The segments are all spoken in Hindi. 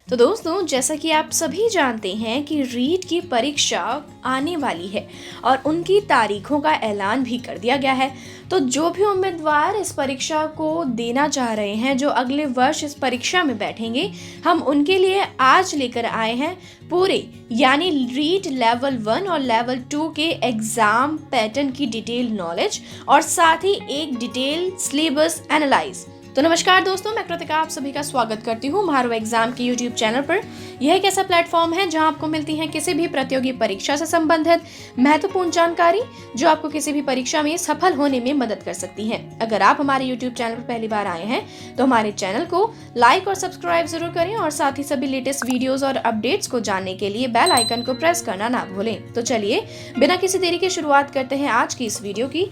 तो दोस्तों, जैसा कि आप सभी जानते हैं कि रीट की परीक्षा आने वाली है और उनकी तारीखों का ऐलान भी कर दिया गया है। तो जो भी उम्मीदवार इस परीक्षा को देना चाह रहे हैं, जो अगले वर्ष इस परीक्षा में बैठेंगे, हम उनके लिए आज लेकर आए हैं पूरे यानी रीट लेवल 1 और लेवल 2 के एग्जाम पैटर्न की डिटेल नॉलेज और साथ ही एक डिटेल सिलेबस एनालाइज। तो नमस्कार दोस्तों, मैं कृतिका आप सभी का स्वागत करती हूँ मारू एग्जाम के यूट्यूब चैनल पर। यह एक ऐसा प्लेटफॉर्म है जहां आपको मिलती है किसी भी प्रतियोगी परीक्षा से संबंधित महत्वपूर्ण जानकारी जो आपको किसी भी परीक्षा में सफल होने में मदद कर सकती है। अगर आप हमारे यूट्यूब चैनल पर पहली बार आए हैं तो हमारे चैनल को लाइक और सब्सक्राइब जरूर करें और साथ ही सभी लेटेस्ट वीडियोज और अपडेट्स को जानने के लिए बेल आइकन को प्रेस करना ना भूलें। तो चलिए बिना किसी देरी के शुरुआत करते हैं आज की इस वीडियो की।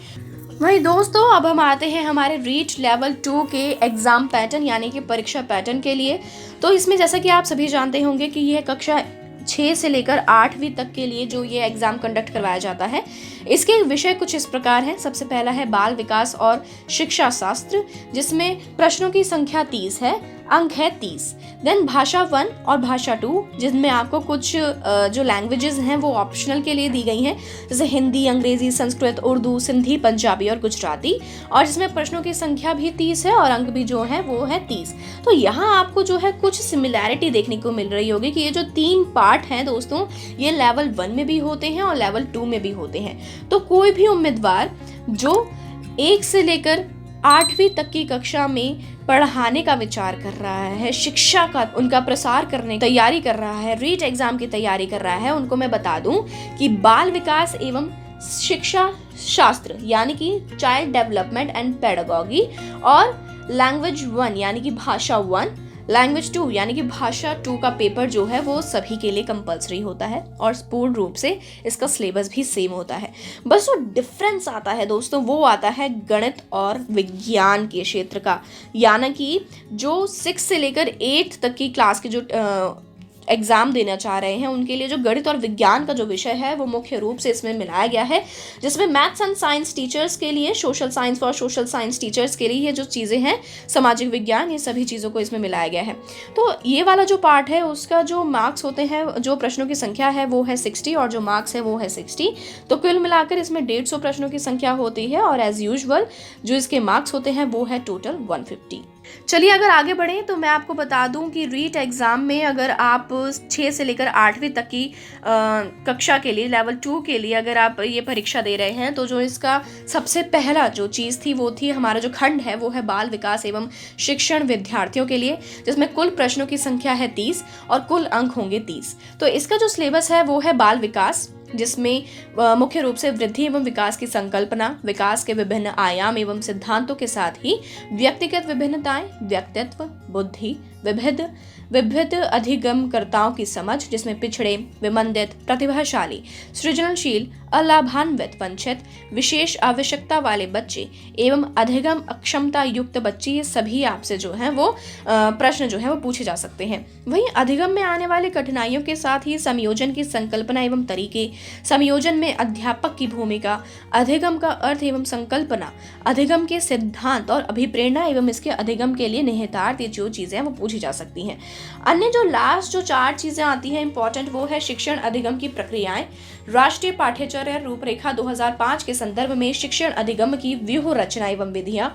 वही दोस्तों, अब हम आते हैं हमारे रीट लेवल 2 के एग्ज़ाम पैटर्न यानी कि परीक्षा पैटर्न के लिए। तो इसमें जैसा कि आप सभी जानते होंगे कि यह कक्षा 6 से लेकर 8वीं तक के लिए जो ये एग्ज़ाम कंडक्ट करवाया जाता है। इसके विषय कुछ इस प्रकार हैं। सबसे पहला है बाल विकास और शिक्षा शास्त्र, जिसमें प्रश्नों की संख्या 30 है, अंक है 30। देन भाषा 1 और भाषा 2, जिसमें आपको कुछ जो लैंग्वेजेस हैं वो ऑप्शनल के लिए दी गई हैं, जैसे हिंदी, अंग्रेजी, संस्कृत, उर्दू, सिंधी, पंजाबी और गुजराती, और जिसमें प्रश्नों की संख्या भी 30 है और अंक भी जो है वो है 30। तो यहाँ आपको जो है कुछ सिमिलैरिटी देखने को मिल रही होगी कि ये जो 3 पार्ट हैं दोस्तों, ये लेवल 1 में भी होते हैं और लेवल 2 में भी होते हैं। तो कोई भी उम्मीदवार जो 1 से लेकर 8वीं तक की कक्षा में पढ़ाने का विचार कर रहा है, शिक्षा का उनका प्रसार करने की तैयारी कर रहा है, रीट एग्जाम की तैयारी कर रहा है, उनको मैं बता दूं कि बाल विकास एवं शिक्षा शास्त्र यानी कि चाइल्ड डेवलपमेंट एंड पेडागॉजी और लैंग्वेज 1 यानी कि भाषा 1, लैंग्वेज 2 यानी कि भाषा 2 का पेपर जो है वो सभी के लिए कंपलसरी होता है और पूर्ण रूप से इसका सिलेबस भी सेम होता है। बस जो डिफरेंस आता है दोस्तों वो आता है गणित और विज्ञान के क्षेत्र का, यानी कि जो 6 से लेकर 8 तक की क्लास के जो एग्जाम देना चाह रहे हैं उनके लिए जो गणित और विज्ञान का जो विषय है वो मुख्य रूप से इसमें मिलाया गया है, जिसमें मैथ्स एंड साइंस टीचर्स के लिए, सोशल साइंस और सोशल साइंस टीचर्स के लिए ये जो चीज़ें हैं, सामाजिक विज्ञान, ये सभी चीज़ों को इसमें मिलाया गया है। तो ये वाला जो पार्ट है उसका जो मार्क्स होते हैं, जो प्रश्नों की संख्या है वो है 60 और जो मार्क्स है वो है 60। तो कुल मिलाकर इसमें 150 प्रश्नों की संख्या होती है और एज यूजुअल जो इसके मार्क्स होते हैं वो है टोटल 150। चलिए अगर आगे बढ़ें तो मैं आपको बता दूं कि रीट एग्ज़ाम में अगर आप 6 से लेकर 8वीं तक की कक्षा के लिए, लेवल 2 के लिए अगर आप ये परीक्षा दे रहे हैं, तो जो इसका सबसे पहला जो चीज़ थी वो थी हमारा जो खंड है वो है बाल विकास एवं शिक्षण विद्यार्थियों के लिए, जिसमें कुल प्रश्नों की संख्या है 30 और कुल अंक होंगे 30। तो इसका जो सिलेबस है वो है बाल विकास, जिसमें मुख्य रूप से वृद्धि एवं विकास की संकल्पना, विकास के विभिन्न आयाम एवं सिद्धांतों के साथ ही व्यक्तिगत विभिन्नताएं, व्यक्तित्व, बुद्धि, विविध अधिगमकर्ताओं की समझ, जिसमें पिछड़े, विमंदित, प्रतिभाशाली, सृजनशील, अलाभान्वित, वंचित, विशेष आवश्यकता वाले बच्चे एवं अधिगम अक्षमता युक्त बच्चे, ये सभी आपसे जो है वो प्रश्न जो है वो पूछे जा सकते हैं। वहीं अधिगम में आने वाले कठिनाइयों के साथ ही संयोजन की संकल्पना एवं तरीके, संयोजन में अध्यापक की भूमिका, अधिगम का अर्थ एवं संकल्पना, अधिगम के सिद्धांत और अभिप्रेरणा एवं इसके अधिगम के लिए निहितार्थ, ये जो चीज़ें हैं वो पूछी जा सकती हैं। अन्य जो लास्ट जो 4 चीज़ें आती हैं इंपॉर्टेंट, वो है शिक्षण अधिगम की प्रक्रियाएं, राष्ट्रीय पाठ्यचर्या रूपरेखा 2005 के संदर्भ में शिक्षण अधिगम की व्यूह रचना एवं विधियां,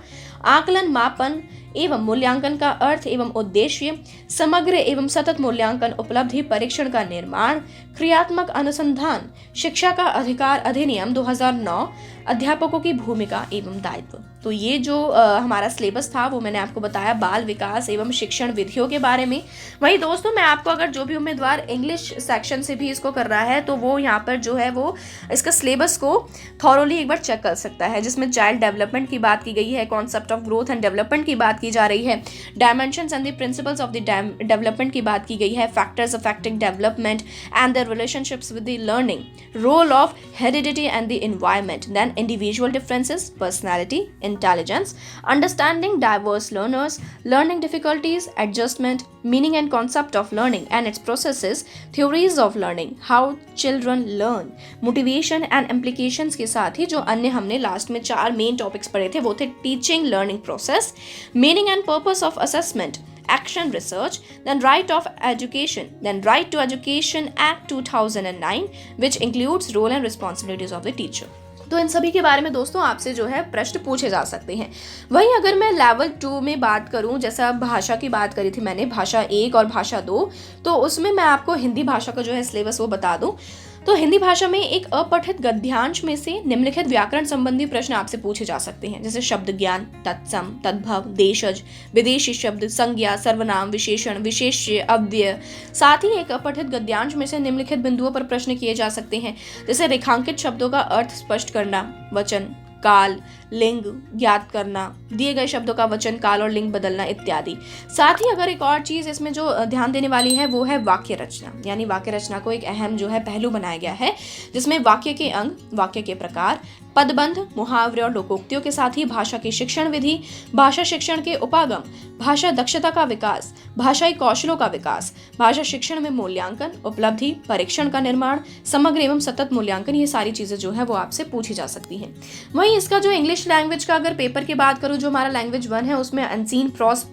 आकलन, मापन एवं मूल्यांकन का अर्थ एवं उद्देश्य, समग्र एवं सतत मूल्यांकन, उपलब्धि परीक्षण का निर्माण, क्रियात्मक अनुसंधान, शिक्षा का अधिकार अधिनियम 2009, अध्यापकों की भूमिका एवं दायित्व। तो ये जो हमारा सिलेबस था वो मैंने आपको बताया बाल विकास एवं शिक्षण विधियों के बारे में। वहीं दोस्तों, मैं आपको अगर जो भी उम्मीदवार इंग्लिश सेक्शन से भी इसको कर रहा है तो वो यहाँ पर जो है वो इसका सिलेबस को थॉरोली एक बार चेक कर सकता है, जिसमें चाइल्ड डेवलपमेंट की बात की गई है, concept of growth and development की बात की जा रही है, dimensions and the principles of the development की बात की गई है, factors affecting development and the relationships with the learning, role of heredity and the environment, then individual differences, personality, intelligence, understanding diverse learners, learning difficulties, adjustment, meaning and concept of learning and its processes, theories of learning, how children learn, motivation and implications के साथ ही जो अन्य हमने लास्ट में 4 मेन टॉपिक्स पढ़े थे वो थे teaching learning process, meaning and purpose of assessment, Action Research, then Right of Education, then Right to Education Act 2009, which includes role and responsibilities of the teacher. तो इन सभी के बारे में दोस्तों आपसे जो है प्रश्न पूछे जा सकते हैं। वहीं अगर मैं लेवल 2 में बात करूं, जैसा भाषा की बात करी थी मैंने, भाषा 1 और भाषा 2, तो उसमें मैं आपको हिंदी भाषा का जो है सिलेबस वो बता दूं। तो हिंदी भाषा में एक अपठित गद्यांश में से निम्नलिखित व्याकरण संबंधी प्रश्न आपसे पूछे जा सकते हैं, जैसे शब्द ज्ञान, तत्सम, तद्भव, देशज, विदेशी शब्द, संज्ञा, सर्वनाम, विशेषण, विशेष्य, अव्यय। साथ ही एक अपठित गद्यांश में से निम्नलिखित बिंदुओं पर प्रश्न किए जा सकते हैं, जैसे रेखांकित शब्दों का अर्थ स्पष्ट करना, वचन, काल, लिंग ज्ञात करना, दिए गए शब्दों का वचन, काल और लिंग बदलना इत्यादि। साथ ही अगर एक और चीज इसमें जो ध्यान देने वाली है वो है वाक्य रचना, यानी वाक्य रचना को एक अहम जो है पहलू बनाया गया है, जिसमें वाक्य के अंग, वाक्य के प्रकार, पदबंध, मुहावरे और लोकोक्तियों के साथ ही भाषा की शिक्षण विधि, भाषा शिक्षण के उपागम, भाषा दक्षता का विकास, भाषाई कौशलों का विकास, भाषा शिक्षण में मूल्यांकन, उपलब्धि, परीक्षण का निर्माण, समग्र एवं सतत मूल्यांकन, ये सारी चीजें जो है वो आपसे पूछी जा सकती हैं। वहीं इसका जो इंग्लिश लैंग्वेज का अगर पेपर की बात करूं, जो हमारा लैंग्वेज 1 है, उसमें अनसीन प्रोज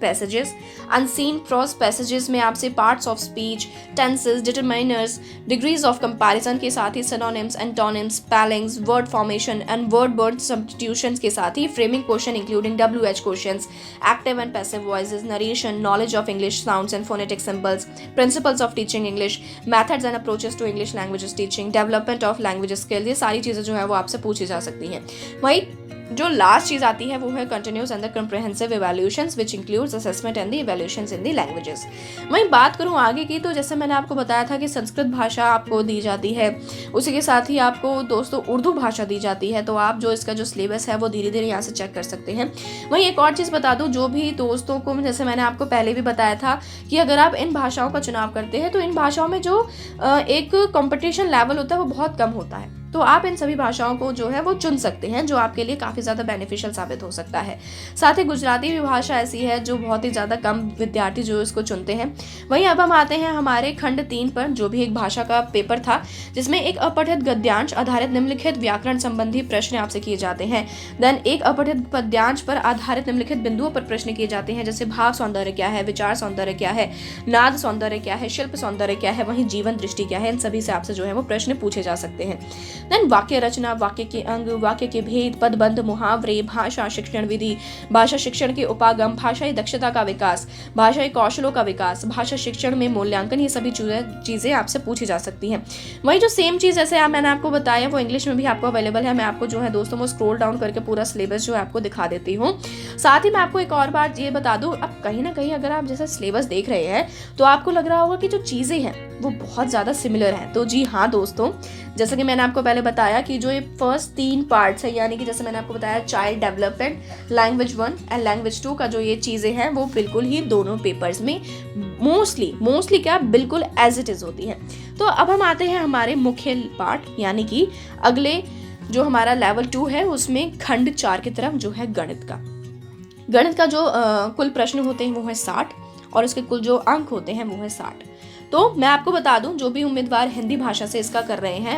पैसेजेस में आपसे parts of speech, tenses, determiners, degrees of comparison के साथ ही synonyms, antonyms, spellings, word formation and word substitutions के साथ ही framing question including WH questions, active and passive voices, narration, knowledge of English sounds and phonetic symbols, principles of teaching English, methods and approaches to English languages teaching, development of language skill, ये सारी चीजें जो है वो आपसे पूछी जा सकती हैं। वही जो लास्ट चीज आती है वो है continuous and the comprehensive evaluations which includes assessment and the evaluations in the languages. वहीं बात करूं आगे की, तो जैसे मैंने आपको बताया था कि संस्कृत भाषा आपको दी जाती है, उसी के साथ ही आपको दोस्तों उर्दू भाषा दी जाती है, तो आप जो इसका जो सिलेबस है वो धीरे धीरे यहाँ से चेक कर सकते हैं। वहीं एक और चीज़ बता दूँ, जो भी दोस्तों को, जैसे मैंने आपको पहले भी बताया था कि अगर आप इन भाषाओं का चुनाव करते हैं तो इन भाषाओं में जो एक कॉम्पिटिशन लेवल होता है वो बहुत कम होता है, तो आप इन सभी भाषाओं को जो है वो चुन सकते हैं, जो आपके लिए काफ़ी ज़्यादा बेनिफिशियल साबित हो सकता है। साथ ही गुजराती भी भाषा ऐसी है जो बहुत ही ज़्यादा कम विद्यार्थी जो इसको चुनते हैं। वहीं अब हम आते हैं हमारे खंड 3 पर, जो भी एक भाषा का पेपर था, जिसमें एक अपठित गद्यांश आधारित निम्नलिखित व्याकरण संबंधी प्रश्न आपसे किए जाते हैं। देन एक अपठित पद्यांश पर आधारित निम्नलिखित बिंदुओं पर प्रश्न किए जाते हैं, जैसे भाव सौंदर्य क्या है, विचार सौंदर्य क्या है, नाद सौंदर्य क्या है, शिल्प सौंदर्य क्या है, वहीं जीवन दृष्टि क्या है। इन सभी से आपसे जो है वो प्रश्न पूछे जा सकते हैं। देन वाक्य रचना, वाक्य के अंग, वाक्य के भेद, पदबंध, मुहावरे, भाषा शिक्षण विधि, भाषा शिक्षण के उपागम, भाषाई दक्षता का विकास, भाषाई कौशलों का विकास, भाषा शिक्षण में मूल्यांकन, ये सभी चीजें आपसे पूछी जा सकती हैं। वही जो सेम चीज जैसे मैंने आपको बताया वो इंग्लिश में भी आपको अवेलेबल है। मैं आपको जो है दोस्तों वो स्क्रॉल डाउन करके पूरा सिलेबस जो है आपको दिखा देती हूँ। साथ ही मैं आपको एक और बात ये बता दूँ, अब कहीं ना कहीं अगर आप जैसे सिलेबस देख रहे हैं तो आपको लग रहा होगा कि जो चीजें हैं वो बहुत ज़्यादा सिमिलर हैं। तो जी हाँ दोस्तों, जैसा कि मैंने आपको पहले बताया कि जो ये फर्स्ट 3 पार्ट्स है, यानी कि जैसे मैंने आपको बताया child development, language 1 and language 2 का जो ये चीज़ें हैं वो बिल्कुल ही दोनों पेपर्स में मोस्टली क्या बिल्कुल एज इट इज़ होती है। तो अब हम आते हैं हमारे मुख्य पार्ट, यानी कि अगले जो हमारा लेवल 2 है उसमें खंड 4 की तरफ, जो है गणित का जो कुल प्रश्न होते हैं वो है 60 और इसके कुल जो अंक होते हैं वो है 60। तो मैं आपको बता दूं, जो भी उम्मीदवार हिंदी भाषा से इसका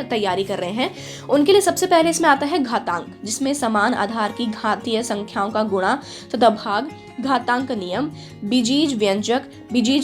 तैयारी कर रहे हैं, उनके लिए सबसे पहले इसमें आता है घातांक, जिसमें समान आधार की घातीय संख्याओं का गुणा तथा भाग, घातांक नियम, बीजीज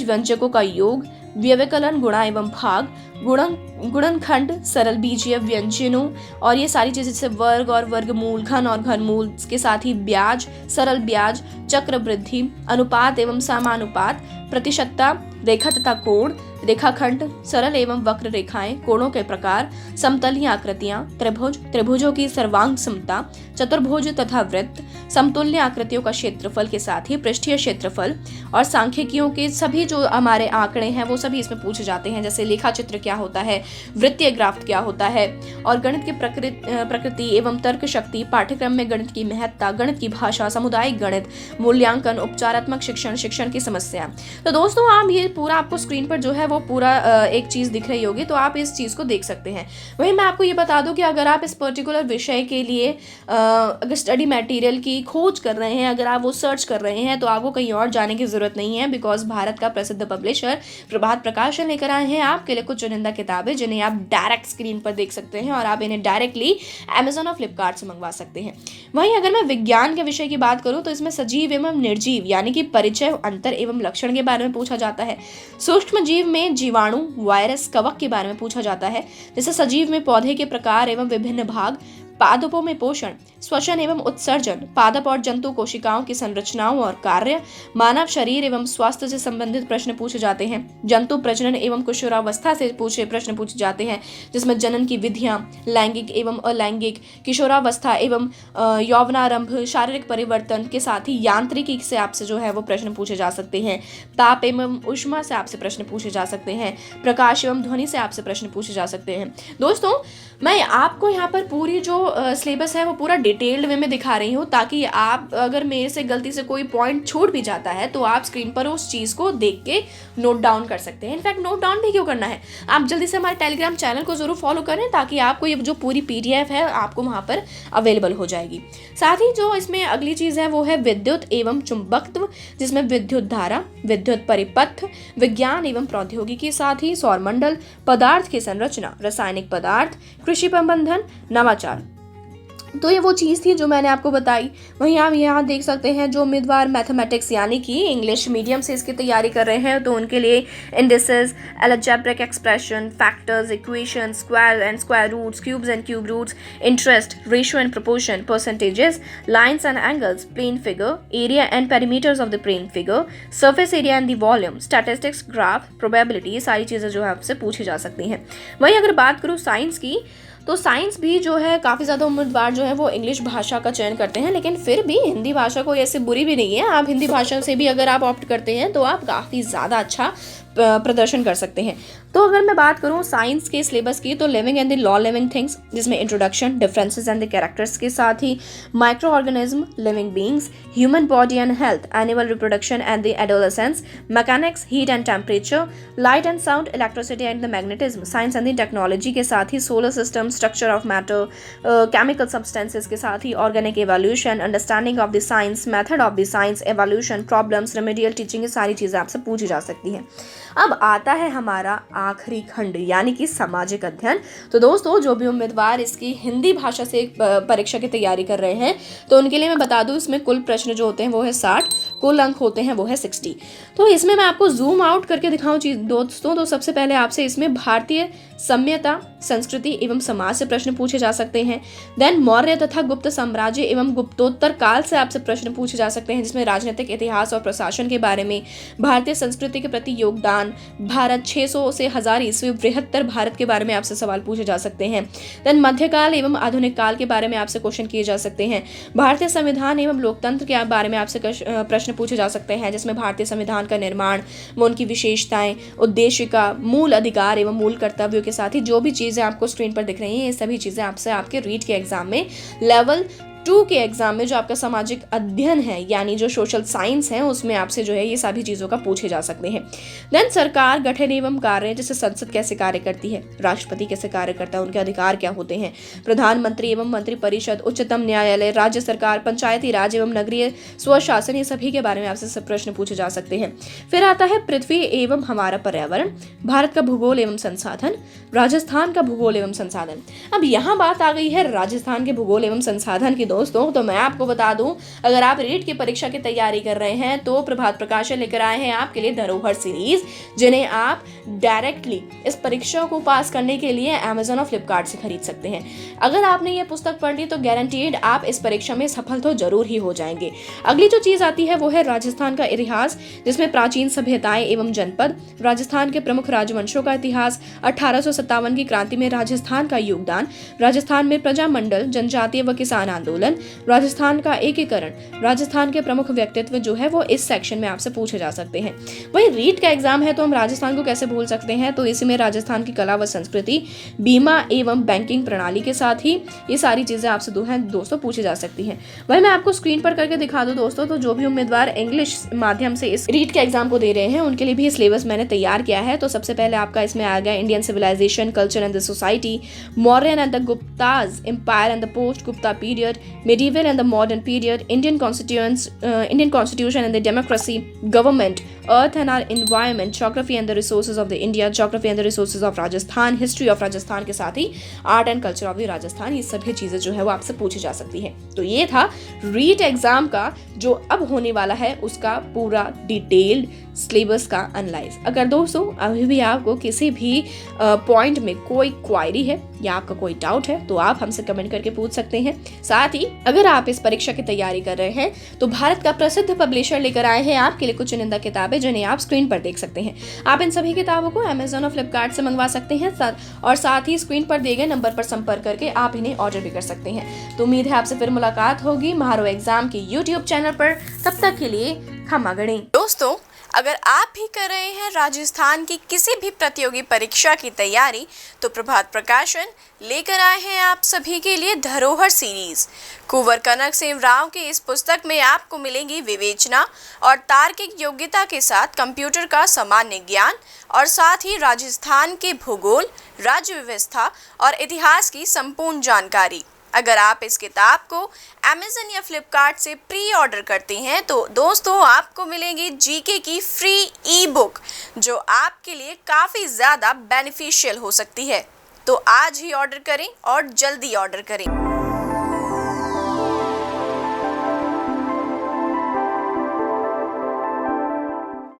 व्यंजकों का योग, व्यवकलन, गुणा एवं भाग, गुणनखंड, सरल बीजीय व्यंजनों और ये सारी चीजें, जैसे वर्ग और वर्गमूल, घन और घनमूल, के साथ ही ब्याज, सरल ब्याज, चक्रवृद्धि, अनुपात एवं समानुपात, प्रतिशतता, रेखा तथा कोण, रेखाखंड, सरल एवं वक्र रेखाएं, कोणों के प्रकार, समतलीय आकृतियां, त्रिभुजों की सर्वांग समता, चतुर्भुज तथा वृत्त, समतुल्य आकृतियों का क्षेत्रफल के साथ ही पृष्ठीय क्षेत्रफल और सांख्यिकियों के सभी जो हमारे आंकड़े हैं वो सभी इसमें पूछे जाते हैं, जैसे लेखा चित्र क्या होता है, वृत्तीय ग्राफ क्या होता है, और गणित की प्रकृति एवं तर्क शक्ति, पाठ्यक्रम में गणित की महत्ता, गणित की भाषा, सामुदायिक गणित, मूल्यांकन, उपचारात्मक शिक्षण की समस्या। तो दोस्तों आप ये पूरा आपको स्क्रीन पर जो है वो वो पूरा एक चीज़ दिख रही होगी, तो आप इस चीज़ को देख सकते हैं। वहीं मैं आपको ये बता दूं कि अगर आप इस पर्टिकुलर विषय के लिए अगर स्टडी मटेरियल की खोज कर रहे हैं, अगर आप वो सर्च कर रहे हैं, तो आपको कहीं और जाने की ज़रूरत नहीं है, बिकॉज भारत का प्रसिद्ध पब्लिशर प्रभात प्रकाशन लेकर आए हैं आपके लिए कुछ चुनिंदा किताबें, जिन्हें आप डायरेक्ट स्क्रीन पर देख सकते हैं और आप इन्हें डायरेक्टली अमेजोन और फ्लिपकार्ट से मंगवा सकते हैं। वहीं अगर मैं विज्ञान के विषय की बात करूं तो इसमें सजीव एवं निर्जीव यानी कि परिचय, अंतर एवं लक्षण के बारे में पूछा जाता है। सूक्ष्म जीव में जीवाणु, वायरस, कवक के बारे में पूछा जाता है। जैसे सजीव में पौधे के प्रकार एवं विभिन्न भाग, पादपों में पोषण, श्वसन एवं उत्सर्जन, पादप और जंतु कोशिकाओं की संरचनाओं और कार्य, मानव शरीर एवं स्वास्थ्य से संबंधित प्रश्न पूछे जाते हैं। जंतु प्रजनन एवं किशोरावस्था से प्रश्न पूछे जाते हैं, जिसमें जनन की विधियां, लैंगिक एवं अलैंगिक, किशोरावस्था एवं यौवनारंभ, शारीरिक परिवर्तन के साथ ही यांत्रिकी से आपसे जो है वो प्रश्न पूछे जा सकते हैं। ताप एवं ऊष्मा से आपसे प्रश्न पूछे जा सकते हैं। प्रकाश एवं ध्वनि से आपसे प्रश्न पूछे जा सकते हैं। दोस्तों, मैं आपको यहाँ पर पूरी जो सिलेबस है वो पूरा डिटेल्ड वे में दिखा रही हूँ, ताकि आप अगर मेरे से गलती से कोई पॉइंट छूट भी जाता है तो आप स्क्रीन पर उस चीज़ को देख के नोट डाउन कर सकते हैं। इनफैक्ट नोट डाउन भी क्यों करना है, आप जल्दी से हमारे टेलीग्राम चैनल को ज़रूर फॉलो करें, ताकि आपको ये जो पूरी PDF है आपको वहाँ पर अवेलेबल हो जाएगी। साथ ही जो इसमें अगली चीज़ है वो है विद्युत एवं चुंबकत्व, जिसमें विद्युत धारा, विद्युत परिपथ, विज्ञान एवं प्रौद्योगिकी, साथ ही सौरमंडल, पदार्थ की संरचना, रासायनिक पदार्थ, कृषि प्रबंधन, नवाचार। तो ये वो चीज़ थी जो मैंने आपको बताई। वहीं आप यहाँ देख सकते हैं जो उम्मीदवार मैथमेटिक्स यानी कि इंग्लिश मीडियम से इसकी तैयारी कर रहे हैं, तो उनके लिए indices, algebraic expression, factors, equation, square and square roots, cubes and cube roots, interest, ratio and proportion, percentages, lines and angles, plane figure, area and perimeters of the plane figure, surface area and the volume, statistics, graph, probability, ये सारी चीज़ें जो है आपसे पूछी जा सकती हैं। वहीं अगर बात करूँ साइंस की, तो साइंस भी जो है काफ़ी ज़्यादा उम्मीदवार जो है वो इंग्लिश भाषा का चयन करते हैं, लेकिन फिर भी हिंदी भाषा कोई ऐसे बुरी भी नहीं है। आप हिंदी भाषा से भी अगर आप ऑप्ट करते हैं तो आप काफ़ी ज़्यादा अच्छा प्रदर्शन कर सकते हैं। तो अगर मैं बात करूँ साइंस के सिलेबस की, तो living and the law living things, जिसमें introduction, differences and the characters के साथ ही micro organism, living beings, human body and health, animal reproduction and the adolescence, mechanics, heat and temperature, light and sound, electricity and the magnetism, science and the technology के साथ ही solar system, structure of matter, chemical substances के साथ ही organic evolution, understanding of the science, method of the science, evolution, problems, remedial teaching, ये सारी चीज़ें आपसे पूछी जा सकती हैं। अब आता है हमारा आखिरी खंड यानी कि सामाजिक अध्ययन। तो दोस्तों, जो भी उम्मीदवार इसकी हिंदी भाषा से परीक्षा की तैयारी कर रहे हैं, तो उनके लिए मैं बता दूं इसमें कुल प्रश्न जो होते हैं वो है 60, कुल अंक होते हैं वो है 60। तो इसमें मैं आपको जूम आउट करके दिखाऊं चीज दोस्तों, तो सबसे पहले आपसे इसमें भारतीय सम्यता, संस्कृति एवं समाज से प्रश्न पूछे जा सकते हैं। देन मौर्य तथा गुप्त साम्राज्य एवं गुप्तोत्तर काल से आपसे प्रश्न पूछे जा सकते हैं, जिसमें राजनीतिक इतिहास और प्रशासन के बारे में, भारतीय संस्कृति के प्रति योगदान, भारत 600 से 1000 ईस्वी बृहत्तर भारत के बारे में आपसे सवाल पूछे जा सकते हैं। देन मध्यकाल एवं आधुनिक काल के बारे में आपसे क्वेश्चन किए जा सकते हैं। भारतीय संविधान एवं लोकतंत्र के बारे में आपसे प्रश्न पूछे जा सकते हैं, जिसमें भारतीय संविधान का निर्माण, उनकी विशेषताएं, उद्देश्य का, मूल अधिकार एवं मूल कर्तव्यों के साथ ही जो भी चीज़ें आपको स्क्रीन पर दिख रही हैं, ये सभी चीज़ें आपसे आपके रीट के एग्जाम में लेवल 2 के एग्जाम में जो आपका सामाजिक अध्ययन है यानी जो सोशल साइंस है, उसमें आपसे जो है ये सभी चीज़ों का पूछे जा सकते हैं। देन सरकार गठन एवं कार्य, जैसे संसद कैसे कार्य करती है, राष्ट्रपति कैसे कार्य करता है, उनके अधिकार क्या होते हैं, प्रधानमंत्री एवं मंत्रिपरिषद, उच्चतम न्यायालय, राज्य सरकार, पंचायती राज एवं नगरीय स्वशासन, ये सभी के बारे में आपसे सब प्रश्न पूछे जा सकते हैं। फिर आता है पृथ्वी एवं हमारा पर्यावरण, भारत का भूगोल एवं संसाधन, राजस्थान का भूगोल एवं संसाधन। अब यहाँ बात आ गई है राजस्थान के भूगोल एवं संसाधन की दोस्तों। तो मैं आपको बता दूं, अगर आप रीट की परीक्षा की तैयारी कर रहे हैं तो प्रभात प्रकाशन लेकर आए हैं आपके लिए धरोहर सीरीज, जिन्हें आप डायरेक्टली इस परीक्षा को पास करने के लिए अमेजोन और फ्लिपकार्ट से खरीद सकते हैं। अगर आपने ये पुस्तक पढ़ ली तो गारंटीड आप इस परीक्षा में सफल तो जरूर ही हो जाएंगे। अगली जो चीज आती है वो है राजस्थान का इतिहास, जिसमें प्राचीन सभ्यताएं एवं जनपद, राजस्थान के प्रमुख राजवंशों का इतिहास, 1857 की क्रांति में राजस्थान का योगदान, राजस्थान में प्रजामंडल, जनजातीय व किसान आंदोलन, आंदोलन, राजस्थान का एकीकरण, राजस्थान के प्रमुख व्यक्तित्व जो है वो इस सेक्शन में आपसे पूछे जा सकते हैं। वही रीट का एग्जाम है तो हम राजस्थान को कैसे भूल सकते हैं, तो इसमें राजस्थान की कला व संस्कृति, बीमा एवं बैंकिंग प्रणाली के साथ ही ये सारी चीजें आपसे दोस्तों पूछी जा सकती हैं। वही मैं आपको स्क्रीन पर करके दिखा दूं दोस्तों, तो जो भी उम्मीदवार इंग्लिश माध्यम से इस रीट के एग्जाम को दे रहे हैं उनके लिए भी सिलेबस मैंने तैयार किया है। तो सबसे पहले आपका इसमें आ गया Indian civilisation, culture and the society, Mauryan and the Guptas empire and the post Gupta period, medieval and the modern period, Indian constitution and the democracy, government, earth and our environment, geography and the resources of the India, geography and the resources of Rajasthan, history of Rajasthan के साथ ही art and culture of the Rajasthan, ये सभी चीज़ें जो है वो आपसे पूछी जा सकती हैं। तो ये था रीट एग्जाम का जो अब होने वाला है उसका पूरा डिटेल्ड सिलेबस का एनालाइज। अगर दोस्तों अभी भी आपको किसी भी पॉइंट में कोई क्वायरी है या आपका कोई डाउट है तो आप हमसे कमेंट करके पूछ सकते हैं। साथ ही अगर आप इस परीक्षा की तैयारी कर रहे हैं तो भारत का प्रसिद्ध पब्लिशर लेकर आए हैं आपके लिए कुछ चुनिंदा किताबें जिन्हें आप स्क्रीन पर देख सकते हैं। आप इन सभी किताबों को अमेजॉन और फ्लिपकार्ट से मंगवा सकते हैं और साथ ही स्क्रीन पर दिए गए नंबर पर संपर्क करके आप इन्हें ऑर्डर भी कर सकते हैं। तो उम्मीद है आपसे फिर मुलाकात होगी महारो एग्जाम के यूट्यूब चैनल पर। तब तक के लिए खमा गणी। दोस्तों अगर आप भी कर रहे हैं राजस्थान की किसी भी प्रतियोगी परीक्षा की तैयारी तो प्रभात प्रकाशन लेकर आए हैं आप सभी के लिए धरोहर सीरीज। कुंवर कनक सेन राव की इस पुस्तक में आपको मिलेंगी विवेचना और तार्किक योग्यता के साथ कंप्यूटर का सामान्य ज्ञान और साथ ही राजस्थान के भूगोल, राज्य व्यवस्था और इतिहास की संपूर्ण जानकारी। अगर आप इस किताब को अमेज़न या फ्लिपकार्ट से प्री ऑर्डर करते हैं तो दोस्तों आपको मिलेगी जीके की फ्री ई बुक जो आपके लिए काफ़ी ज़्यादा बेनिफिशियल हो सकती है। तो आज ही ऑर्डर करें और जल्दी ऑर्डर करें।